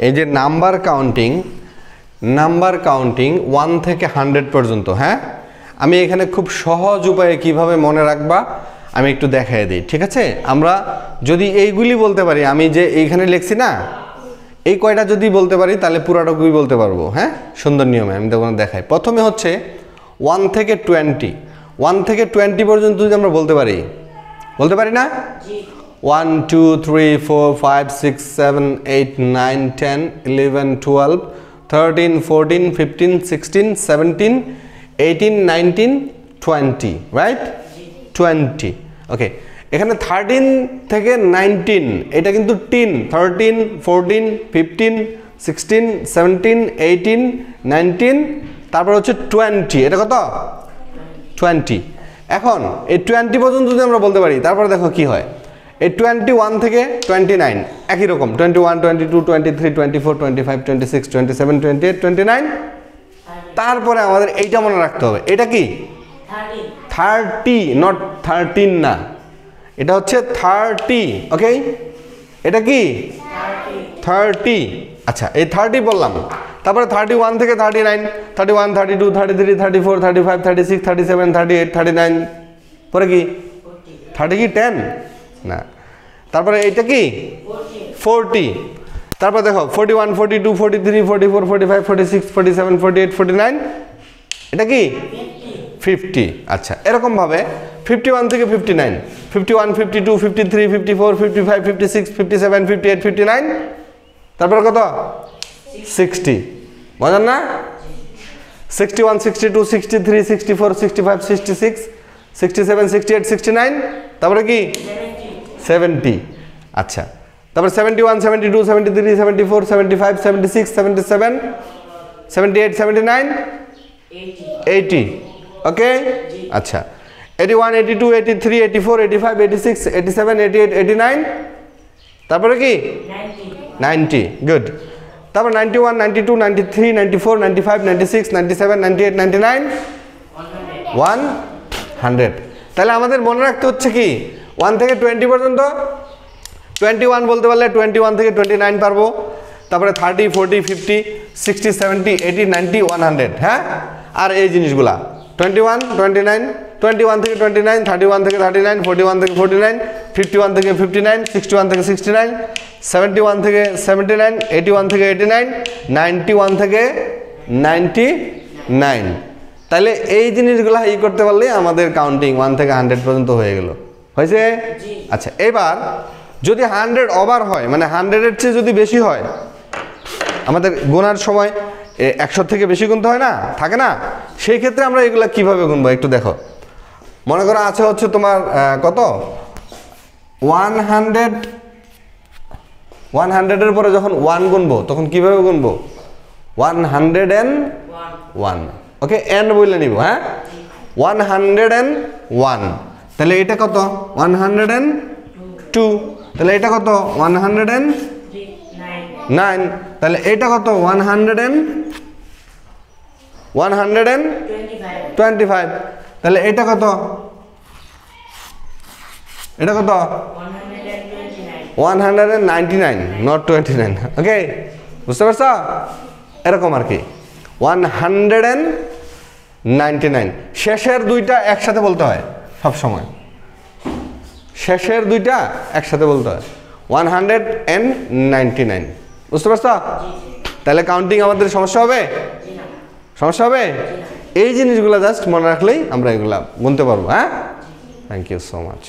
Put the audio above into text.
এই যে number counting 1 থেকে 100 পর্যন্ত। হ্যাঁ, আমি এখানে খুব সহজ উপায়ে কিভাবে মনে রাখবা আমি একটু দেখাই দিই, ঠিক আছে? আমরা যদি এইগুলি বলতে পারি, আমি যে এইখানে লিখছি না, এই কয়টা যদি বলতে পারি তাহলে পুরাটুকুই বলতে পারবো। হ্যাঁ, সুন্দর নিয়মে আমি তখন দেখাই। প্রথমে হচ্ছে 1 থেকে 20 পর্যন্ত যদি আমরা বলতে পারি না? 1 2 3 4 5 6 7 8 9 10 11 12 13 14 15 16 17 18 19 20, রাইট? 20। ওকে, এখানে 13 থেকে 19 এটা কিন্তু 10, 13 14 15 16 17 18 19, তারপর হচ্ছে 20, এটা কত? 20। এখন এই 20 পর্যন্ত যদি আমরা বলতে পারি, তারপরে দেখো কি হয়। এই 21 থেকে 29 একই রকম, 21 22 23 24 25 26 27 28 29। তারপরে আমাদের এইটা মনে রাখতে হবে, এটা কি 30, নট 13 না, এটা হচ্ছে 30। ওকে, এটা কি 30। আচ্ছা, এই 30 বললাম, তারপরে 31 থেকে 39, 31 32 33 34 35 36 37 38 39, পরে কি 30 কি 10 না, তারপরে এইটা কি 40। তারপর দেখো 41 42 43 44 45 46 47 48 49, এটা কি 50। আচ্ছা, এরকম ভাবে 51 থেকে 59, 51 52 53 54 55 56 57 58 59, তারপর কত 60। বুঝলেন না? 61 62 63 64 65 66 67 68 69, তারপরে কি 70। আচ্ছা, তারপর 71 72 73 74 75 76 77 78 79 80। ওকে, আচ্ছা, 81 82 83 84 85 86 87 88 89, তারপরে কি 90। গুড। তারপর 91 92 93 94 95 96 97 98 99 100। তাহলে আমাদের মনে রাখতে হচ্ছে কি 1 থেকে 20 পর্যন্ত। 21 বলতে পারলে 21 থেকে 29 পারবো, তারপরে 30 40 50 60 70 80 90 100। হ্যাঁ, আর এই জিনিসগুলা 21 29, 21 থেকে 29, 31 থেকে 39, 41 থেকে 49, 51 থেকে 59, 61 থেকে 69, 71 থেকে 79, 81 থেকে 89, 91 থেকে 99। তাহলে এই জিনিসগুলো করতে পারলে আমাদের কাউন্টিং 1 থেকে 100 পর্যন্ত হয়ে গেল। হয়েছে? আচ্ছা, এবার যদি 100 ওভার হয়, মানে 100-এর চেয়ে যদি বেশি হয়, আমাদের গোনার সময় 100 থেকে বেশি গুনতে হয় না, থাকে না? সেই ক্ষেত্রে আমরা এগুলা কিভাবে গুনবো একটু দেখো। মনে করো আছে হচ্ছে তোমার কত 100-এর পরে যখন 1 গুনবো তখন কিভাবে গুনবো? 101। ওকে, এন বলে নিব। হ্যাঁ, 101। তাহলে এটা কত 102। তাহলে এটা কত 109। তাহলে এটা কত 125। তাহলে এটা কত 199, নট 29। ওকে, বুঝতে পারছো? এরকম আর কি 199। শেষের দুইটা একসাথে বলতে হয় সব সময়, শেষের দুইটা একসাথে বলতে হয় 199। বুঝতে পারছো? তাহলে কাউন্টিং আমাদের সমস্যা হবে? এই জিনিসগুলো জাস্ট মনে রাখলেই আমরা এগুলা গুনতে পারবো। হ্যাঁ, থ্যাংক ইউ সো মাচ।